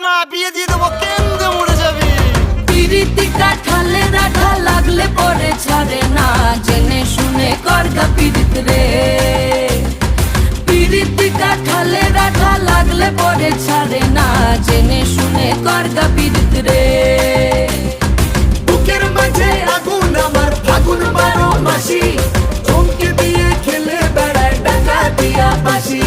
না, বিয়ে দিয়ে দেবো, কেন্দ্রে মরে যাবি। পিরিতি কাঠালে রাখা লাগলে পরে ছাড়ে না, জেনে শুনে করগা পিরিত রে। পিরিতি কাঠালে রাখা লাগলে পরে ছাড়ে না, জেনে শুনে করগা পিরিত রে। বুকের মাঝে আগুন আমার ফাগুন 12 মাসি, চমকে দিয়ে খেলে বেড়ায় টাকা দিয়া বাসি।